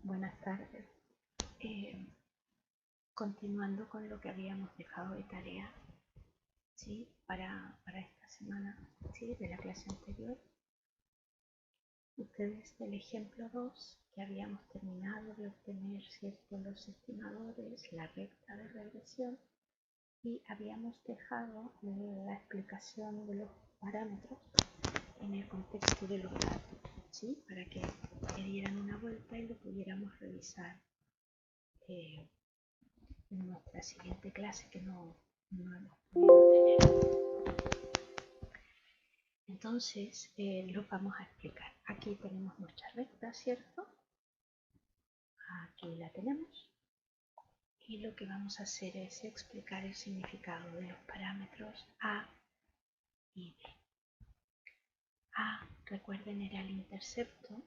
Buenas tardes. Eh, Continuando con lo que habíamos dejado de tarea, ¿sí? Para esta semana, ¿sí? De la clase anterior, ustedes del ejemplo 2 que habíamos terminado de obtener, ¿cierto? Los estimadores, la recta de regresión, y habíamos dejado la explicación de los parámetros en el contexto de los datos, ¿sí? Para que le dieran una vuelta y lo pudiéramos revisar en nuestra siguiente clase que no hemos podido tener. Entonces lo vamos a explicar. Aquí tenemos nuestra recta, ¿cierto? Aquí la tenemos. Y lo que vamos a hacer es explicar el significado de los parámetros A y B. A, recuerden, era el intercepto,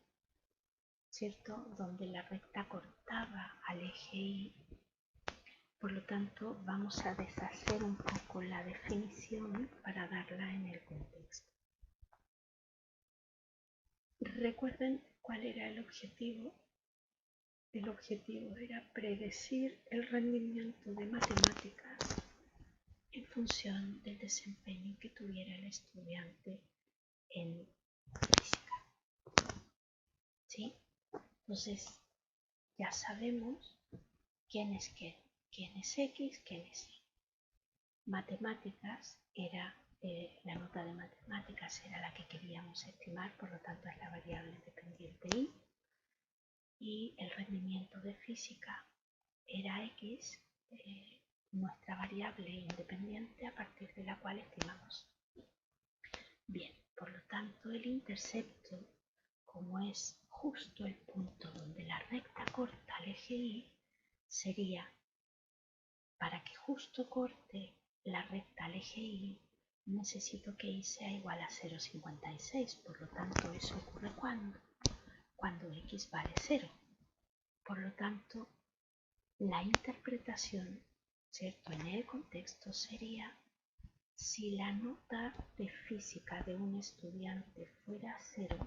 ¿cierto? Donde la recta cortaba al eje Y. Por lo tanto, vamos a deshacer un poco la definición para darla en el contexto. Recuerden cuál era el objetivo. El objetivo era predecir el rendimiento de matemáticas en función del desempeño que tuviera el estudiante en física. ¿Sí? Entonces, ya sabemos quién es quién es X, quién es Y. Matemáticas era, la nota de matemáticas era la que queríamos estimar, por lo tanto es la variable dependiente Y. Y el rendimiento de física era X, nuestra variable independiente a partir de la cual estimamos. Bien, por lo tanto el intercepto, como es justo el punto donde la recta corta al eje Y, sería, para que justo corte la recta al eje Y, necesito que Y sea igual a 0,56, por lo tanto eso ocurre cuando X vale 0. Por lo tanto, la interpretación, ¿cierto?, en el contexto sería: si la nota de física de un estudiante fuera 0,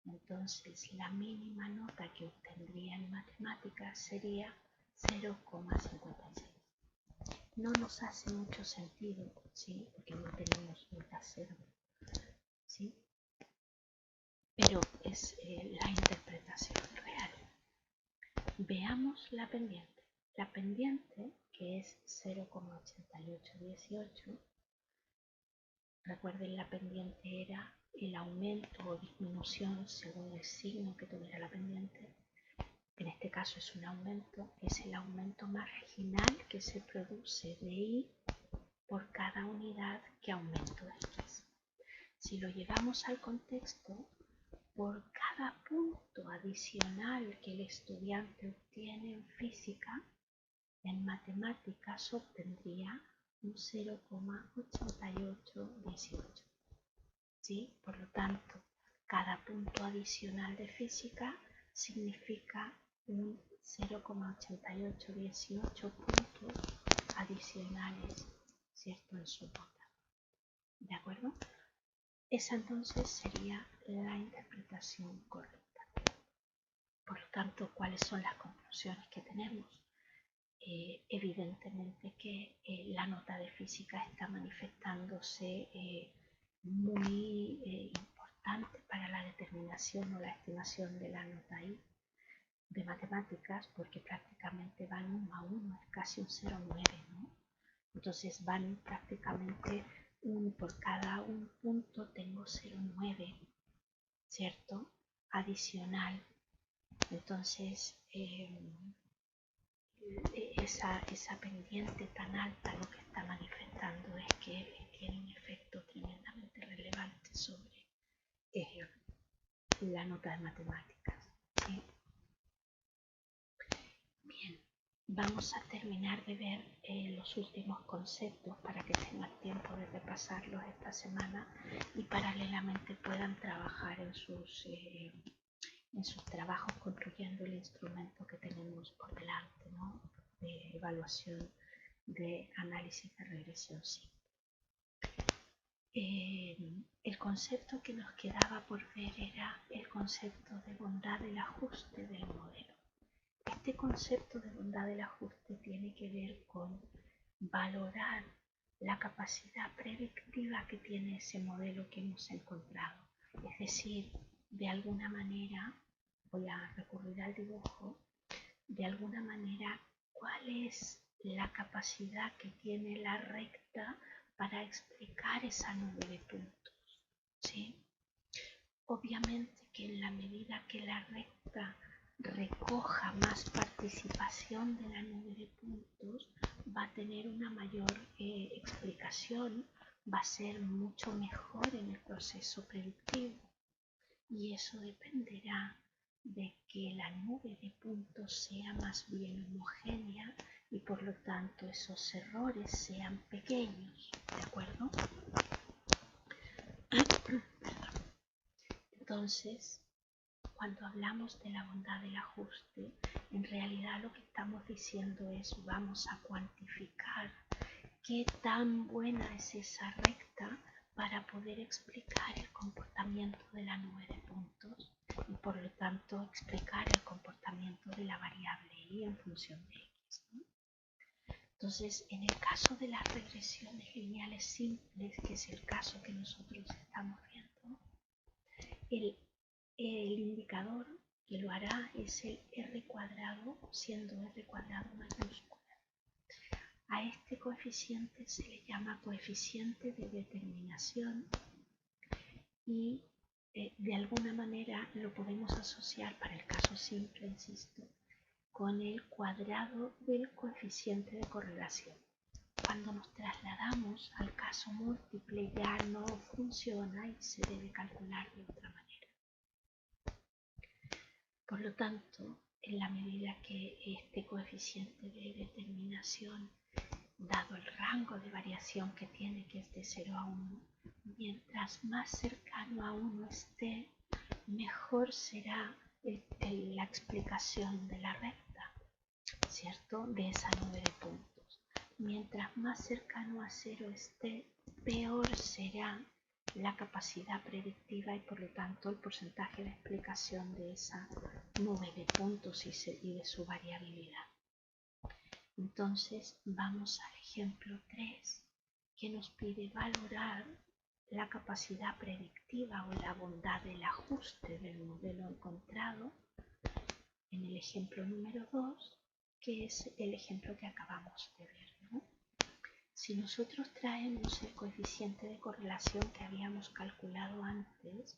entonces la mínima nota que obtendría en matemáticas sería 0,56. No nos hace mucho sentido, ¿sí?, porque no tenemos nota 0, ¿sí? Pero es la interpretación real. Veamos la pendiente. La pendiente, que es 0,8818, recuerden, la pendiente era el aumento o disminución según el signo que tuviera la pendiente. En este caso es un aumento, es el aumento marginal que se produce de Y por cada unidad que aumento X. Si lo llevamos al contexto, por cada punto adicional que el estudiante obtiene en física, en matemáticas obtendría un 0,8818. ¿Sí? Por lo tanto, cada punto adicional de física significa un 0,8818 puntos adicionales, ¿cierto?, en su nota. ¿De acuerdo? Esa entonces sería la interpretación correcta. Por lo tanto, ¿cuáles son las conclusiones que tenemos? Evidentemente que la nota de física está manifestándose muy importante para la determinación o la estimación de la nota I. De matemáticas, porque prácticamente van 1 a 1, es casi un 0,9, ¿no? Entonces van prácticamente por cada un punto tengo 0,9, ¿cierto?, adicional. Entonces esa pendiente tan alta lo que está manifestando es que tiene un efecto tremendamente relevante sobre la nota de matemáticas, ¿sí? Bien, vamos a terminar de ver los últimos conceptos para que tengan tiempo de repasarlos esta semana y paralelamente puedan trabajar en sus trabajos construyendo el instrumento que tenemos por delante, ¿no?, de evaluación de análisis de regresión simple. el concepto que nos quedaba por ver era el concepto de bondad del ajuste del modelo. Este concepto de bondad del ajuste tiene que ver con valorar la capacidad predictiva que tiene ese modelo que hemos encontrado. Es decir, de alguna manera, voy a recurrir al dibujo, de alguna manera, ¿cuál es la capacidad que tiene la recta para explicar esa nube de puntos? ¿Sí? Obviamente que en la medida que la recta recoja más participación de la nube de puntos, va a tener una mayor explicación, va a ser mucho mejor en el proceso predictivo. Y eso dependerá de que la nube de puntos sea más bien homogénea y por lo tanto esos errores sean pequeños, ¿de acuerdo? Entonces, cuando hablamos de la bondad del ajuste, en realidad lo que estamos diciendo es vamos a cuantificar qué tan buena es esa recta para poder explicar el comportamiento de la nube de puntos y por lo tanto explicar el comportamiento de la variable y en función de x, ¿no? Entonces, en el caso de las regresiones lineales simples, que es el caso que nosotros estamos viendo, el indicador que lo hará es el r cuadrado, siendo r cuadrado mayúscula. A este coeficiente se le llama coeficiente de determinación y de alguna manera lo podemos asociar, para el caso simple, insisto, con el cuadrado del coeficiente de correlación. Cuando nos trasladamos al caso múltiple ya no funciona y se debe calcular de otra manera. Por lo tanto, en la medida que este coeficiente de determinación, dado el rango de variación que tiene, que es de 0 a 1, mientras más cercano a 1 esté, mejor será la explicación de la recta, ¿cierto? De esa nube de puntos. Mientras más cercano a 0 esté, peor será la capacidad predictiva y por lo tanto el porcentaje de explicación de esa nube de puntos y de su variabilidad. Entonces vamos al ejemplo 3, que nos pide valorar la capacidad predictiva o la bondad del ajuste del modelo encontrado en el ejemplo número 2, que es el ejemplo que acabamos de ver, ¿no? Si nosotros traemos el coeficiente de correlación que habíamos calculado antes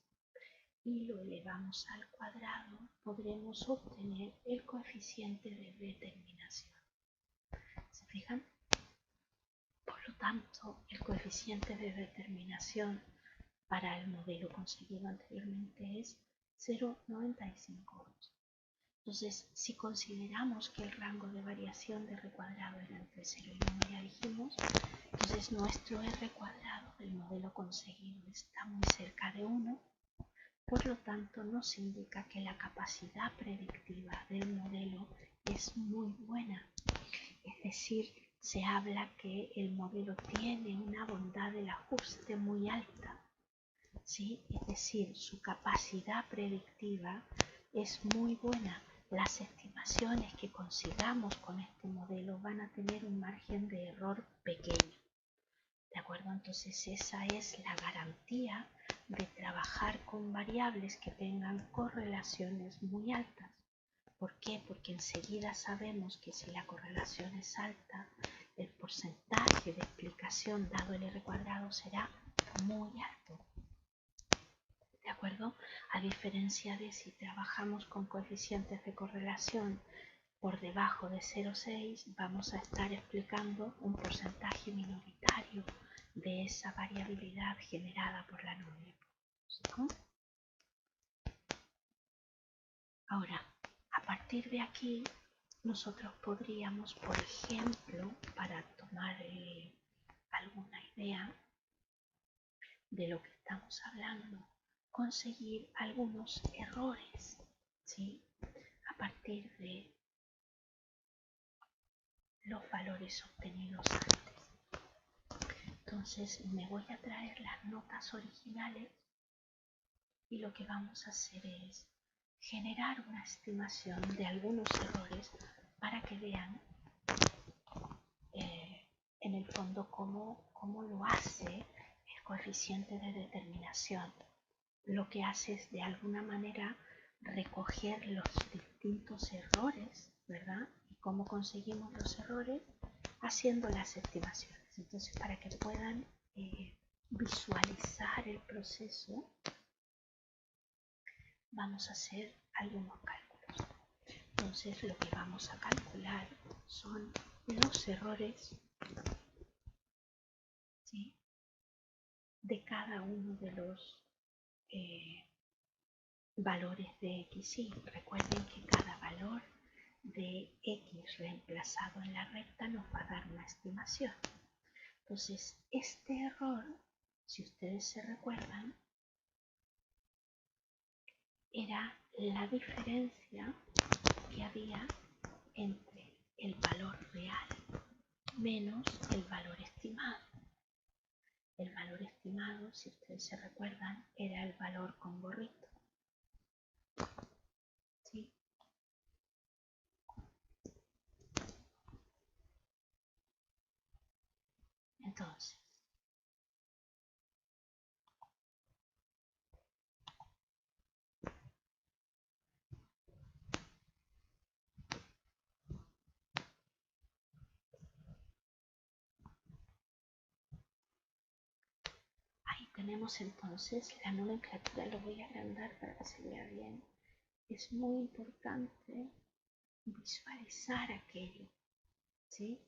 y lo elevamos al cuadrado, podremos obtener el coeficiente de determinación. ¿Se fijan? Por lo tanto, el coeficiente de determinación para el modelo conseguido anteriormente es 0,958. Entonces, si consideramos que el rango de variación de r cuadrado era entre 0 y 1, ya dijimos, entonces nuestro r cuadrado del modelo conseguido está muy cerca de 1, por lo tanto nos indica que la capacidad predictiva del modelo es muy buena. Es decir, se habla que el modelo tiene una bondad del ajuste muy alta, ¿sí? Es decir, su capacidad predictiva es muy buena. Las estimaciones que consigamos con este modelo van a tener un margen de error pequeño, ¿de acuerdo? Entonces esa es la garantía de trabajar con variables que tengan correlaciones muy altas. ¿Por qué? Porque enseguida sabemos que si la correlación es alta, el porcentaje de explicación dado el r cuadrado será muy alto. ¿De acuerdo? A diferencia de si trabajamos con coeficientes de correlación por debajo de 0,6, vamos a estar explicando un porcentaje minoritario de esa variabilidad generada por la nube de puntos, ¿no? Ahora, a partir de aquí, nosotros podríamos, por ejemplo, para tomar alguna idea de lo que estamos hablando, conseguir algunos errores, ¿sí? A partir de los valores obtenidos antes. Entonces me voy a traer las notas originales y lo que vamos a hacer es generar una estimación de algunos errores para que vean en el fondo cómo lo hace el coeficiente de determinación. Lo que hace es de alguna manera recoger los distintos errores, ¿verdad? Y cómo conseguimos los errores haciendo las estimaciones. Entonces, para que puedan visualizar el proceso, vamos a hacer algunos cálculos. Entonces, lo que vamos a calcular son los errores, ¿sí?, de cada uno de los valores de x, y recuerden que cada valor de x reemplazado en la recta nos va a dar una estimación. Entonces, este error, si ustedes se recuerdan, era la diferencia que había entre el valor real menos el valor estimado. El valor estimado, si ustedes se recuerdan, era el valor con gorrito, ¿sí? Entonces, ahí tenemos entonces la nomenclatura. Lo voy a agrandar para que se vea bien. Es muy importante visualizar aquello, ¿sí?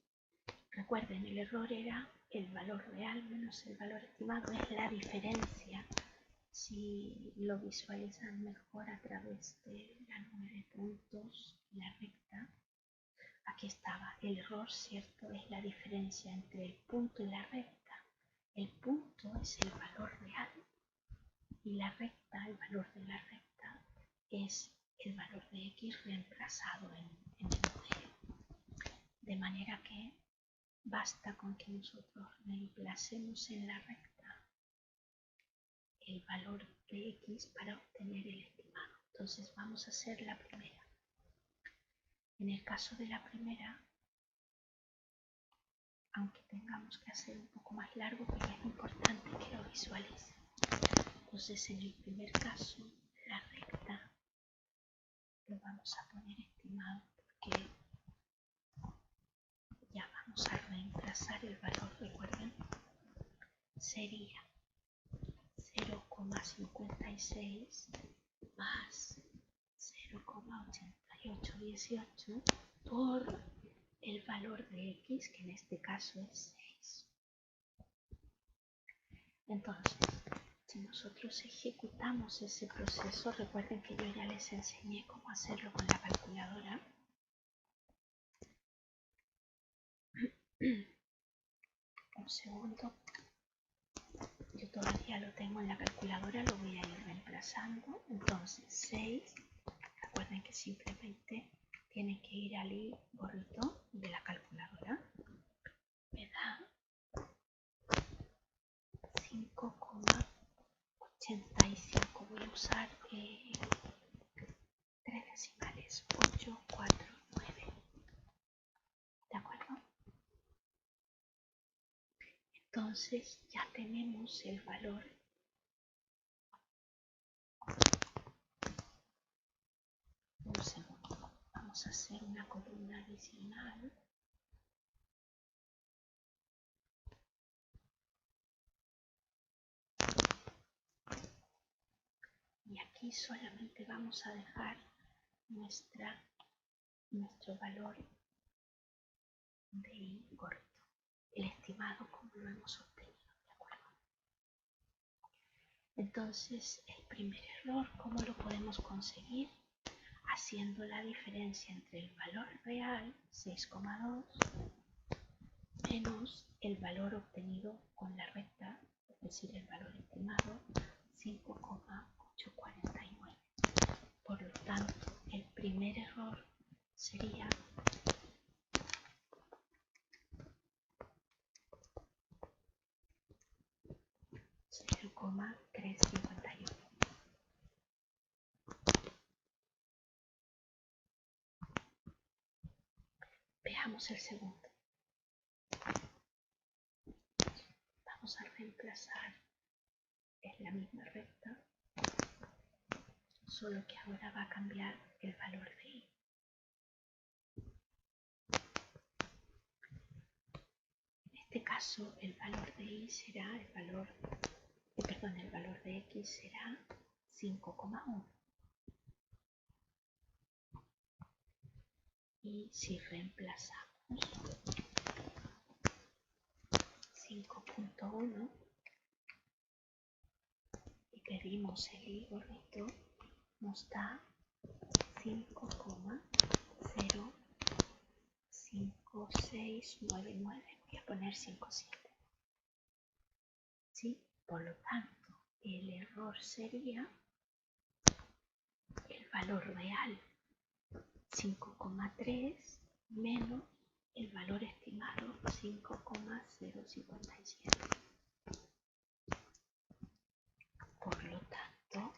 Recuerden, el error era el valor real menos el valor estimado, es la diferencia. Si lo visualizan mejor a través de la nube de puntos y la recta, aquí estaba el error, ¿cierto? Es la diferencia entre el punto y la recta. El punto es el valor real y la recta, el valor de la recta, es el valor de x reemplazado en el modelo. De manera que basta con que nosotros reemplacemos en la recta el valor de x para obtener el estimado. Entonces vamos a hacer la primera. En el caso de la primera, aunque tengamos que hacer un poco más largo, pero es importante que lo visualicen. Entonces, en el primer caso, la recta lo vamos a poner estimado porque ya vamos a reemplazar el valor. Recuerden, sería 0,56 más 0,8818 por el valor de x, que en este caso es 6. Entonces, si nosotros ejecutamos ese proceso, recuerden que yo ya les enseñé cómo hacerlo con la calculadora. Un segundo, yo todavía lo tengo en la calculadora, lo voy a ir reemplazando. Entonces 6, recuerden que simplemente tienen que ir al gorrito de la calculadora, me da 5,85. voy a usar 3 decimales, 849, ¿de acuerdo? Entonces ya tenemos el valor. Un segundo, vamos a hacer una columna adicional. Y aquí solamente vamos a dejar nuestro valor de I correcto, el estimado como lo hemos obtenido, ¿de acuerdo? Entonces, el primer error, ¿cómo lo podemos conseguir? Haciendo la diferencia entre el valor real, 6,2, menos el valor obtenido con la recta, es decir, el valor estimado, 5,849. Por lo tanto, el primer error sería Veamos el segundo. Vamos a reemplazar, es la misma recta, solo que ahora va a cambiar el valor de y. En este caso, el valor de y será el valor de x será 5,1. Y si reemplazamos 5,1 y pedimos el y gordito, nos da 5,05699. Voy a poner 57. ¿Sí? Por lo tanto, el error sería el valor real 5,3 menos el valor estimado 5,057. Por lo tanto,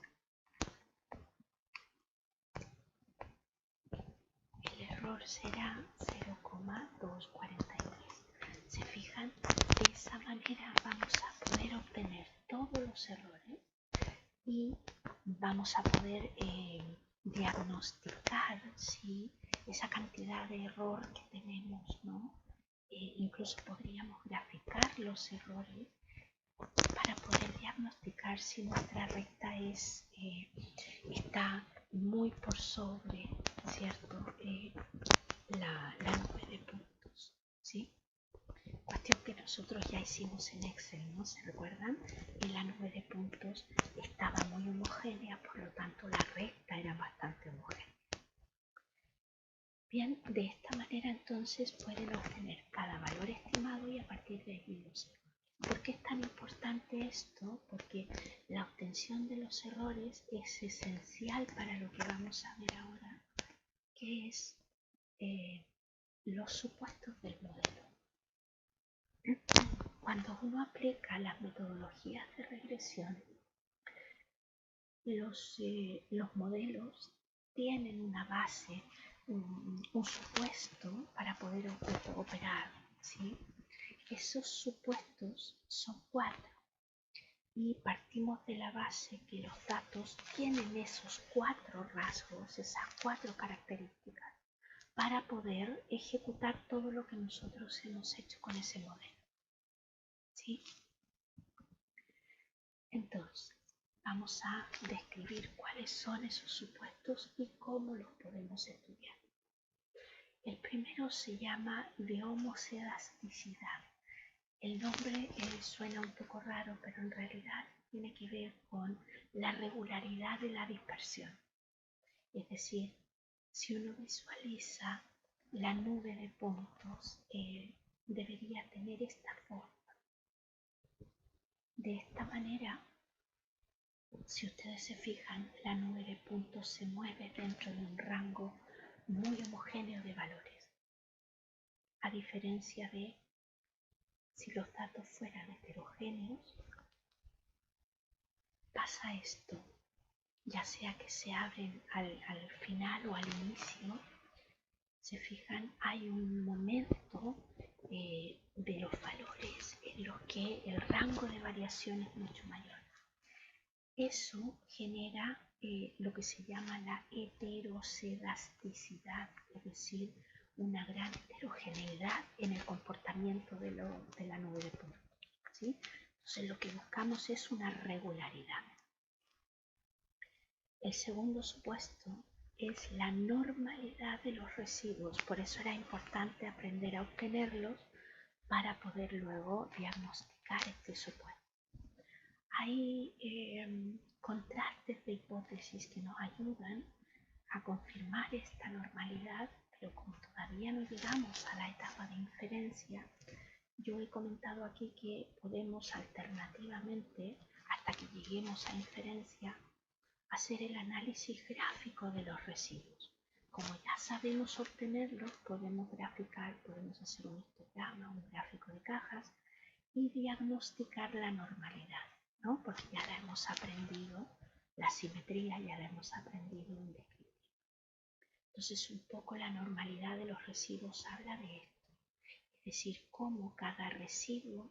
el error será 0,243. ¿Se fijan? De esa manera vamos a poder obtener todos los errores y vamos a poder diagnosticar si esa cantidad de error que tenemos, ¿no? Incluso podríamos graficar los errores para poder diagnosticar si nuestra recta está muy por sobre, ¿cierto? La nube de puntos, ¿sí? Cuestión que nosotros ya hicimos en Excel, ¿no? ¿Se recuerdan? En la nube de puntos estaba muy homogénea, por lo tanto la recta era bastante homogénea. Bien, de esta manera entonces pueden obtener cada valor estimado y a partir de ahí los errores. ¿Por qué es tan importante esto? Porque la obtención de los errores es esencial para lo que vamos a ver ahora, que es los supuestos del modelo. Cuando uno aplica las metodologías de regresión, los modelos tienen una base, un supuesto para poder operar, ¿sí? Esos supuestos son 4 y partimos de la base que los datos tienen esos 4 rasgos, esas 4 características para poder ejecutar todo lo que nosotros hemos hecho con ese modelo, ¿sí? Entonces, vamos a describir cuáles son esos supuestos y cómo los podemos estudiar. El primero se llama de homoscedasticidad. El nombre suena un poco raro, pero en realidad tiene que ver con la regularidad de la dispersión. Es decir, si uno visualiza la nube de puntos, debería tener esta forma. De esta manera, si ustedes se fijan, la nube de puntos se mueve dentro de un rango muy homogéneo de valores. A diferencia de si los datos fueran heterogéneos, pasa esto, ya sea que se abren al final o al inicio. Se fijan, hay un momento de los valores en los que el rango de variación es mucho mayor. Eso genera lo que se llama la heterocedasticidad, es decir, una gran heterogeneidad en el comportamiento de la nube de puntos, ¿sí? Entonces lo que buscamos es una regularidad. El segundo supuesto es la normalidad de los residuos, por eso era importante aprender a obtenerlos para poder luego diagnosticar este supuesto. Hay contrastes de hipótesis que nos ayudan a confirmar esta normalidad, pero como todavía no llegamos a la etapa de inferencia, yo he comentado aquí que podemos alternativamente, hasta que lleguemos a inferencia, hacer el análisis gráfico de los residuos. Como ya sabemos obtenerlos, podemos graficar, podemos hacer un histograma, un gráfico de cajas y diagnosticar la normalidad, ¿no? Porque ya la hemos aprendido, la simetría ya la hemos aprendido en descriptivo. Entonces un poco la normalidad de los residuos habla de esto, es decir, cómo cada residuo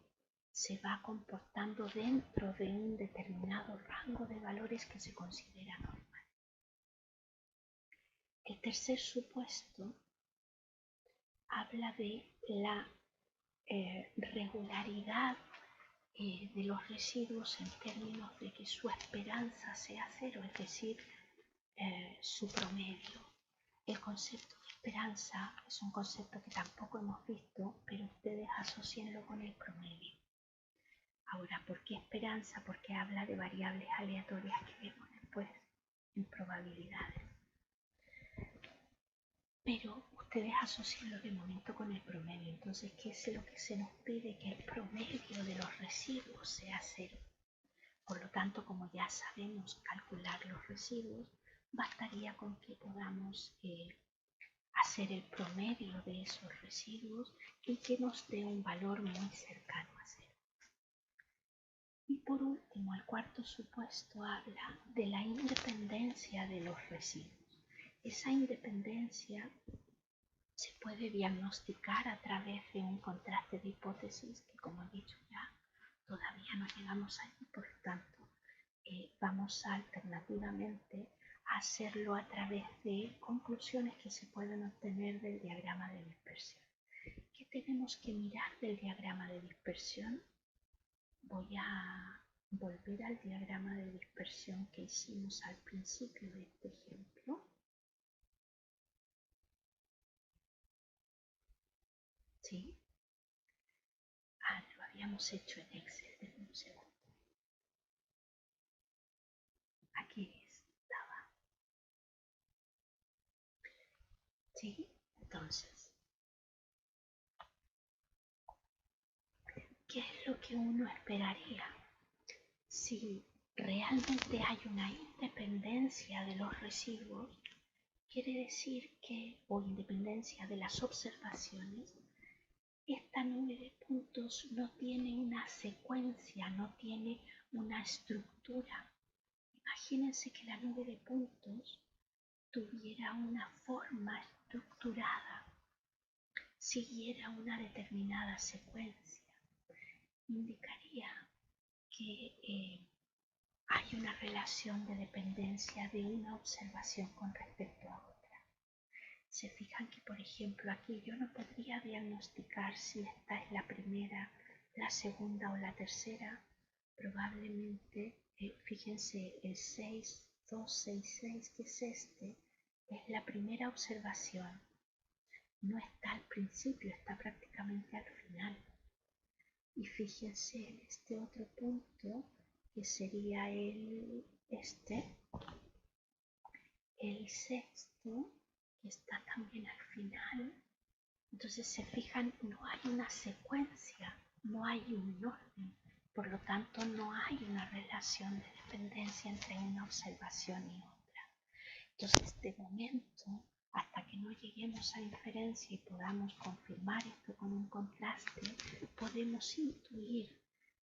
se va comportando dentro de un determinado rango de valores que se considera normal. El tercer supuesto habla de la regularidad de los residuos en términos de que su esperanza sea cero, es decir, su promedio. El concepto de esperanza es un concepto que tampoco hemos visto, pero ustedes asocienlo con el promedio. Ahora, ¿por qué esperanza? Porque habla de variables aleatorias que vemos después en probabilidades. Pero ustedes asocienlo de momento con el promedio. Entonces, ¿qué es lo que se nos pide? Que el promedio de los residuos sea cero. Por lo tanto, como ya sabemos calcular los residuos, bastaría con que podamos hacer el promedio de esos residuos y que nos dé un valor muy cercano a cero. Y por último, el cuarto supuesto habla de la independencia de los residuos. Esa independencia se puede diagnosticar a través de un contraste de hipótesis que, como he dicho ya, todavía no llegamos ahí, por lo tanto, vamos a alternativamente a hacerlo a través de conclusiones que se pueden obtener del diagrama de dispersión. ¿Qué tenemos que mirar del diagrama de dispersión? Voy a volver al diagrama de dispersión que hicimos al principio de este ejemplo. ¿Sí? Lo habíamos hecho en Excel, denme un segundo. Aquí estaba. ¿Sí? Entonces, ¿qué es lo que uno esperaría? Si realmente hay una independencia de los residuos, quiere decir que, o independencia de las observaciones, esta nube de puntos no tiene una secuencia, no tiene una estructura. Imagínense que la nube de puntos tuviera una forma estructurada, siguiera una determinada secuencia. Indicaría que hay una relación de dependencia de una observación con respecto a otra. Se fijan que, por ejemplo, aquí yo no podría diagnosticar si esta es la primera, la segunda o la tercera. Probablemente, fíjense, el 6266, que es este, es la primera observación. No está al principio, está prácticamente al final. Y fíjense en este otro punto, que sería el sexto, que está también al final. Entonces, se fijan, no hay una secuencia, no hay un orden, por lo tanto no hay una relación de dependencia entre una observación y otra. Entonces, de momento, hasta que no lleguemos a inferencia y podamos confirmar esto con un contraste, podemos intuir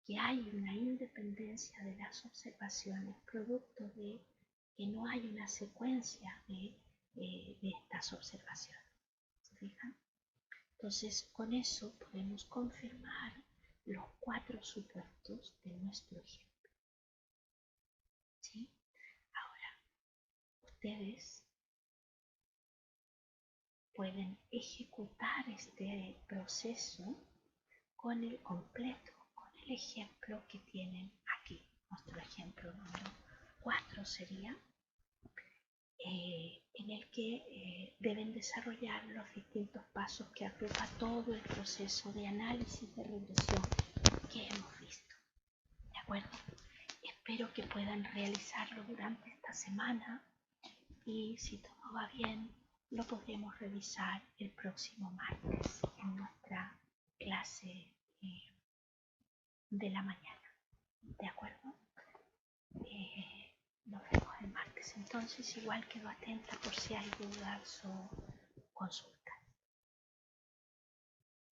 que hay una independencia de las observaciones producto de que no hay una secuencia de estas observaciones. ¿Se fijan? Entonces, con eso podemos confirmar los 4 supuestos de nuestro ejemplo. ¿Sí? Ahora, ustedes pueden ejecutar este proceso con el completo, con el ejemplo que tienen aquí. Nuestro ejemplo número 4 sería en el que deben desarrollar los distintos pasos que agrupa todo el proceso de análisis de regresión que hemos visto. ¿De acuerdo? Espero que puedan realizarlo durante esta semana y si todo va bien, lo podremos revisar el próximo martes en nuestra clase de la mañana. ¿De acuerdo? Nos vemos el martes. Entonces, igual quedo atenta por si hay dudas o consultas.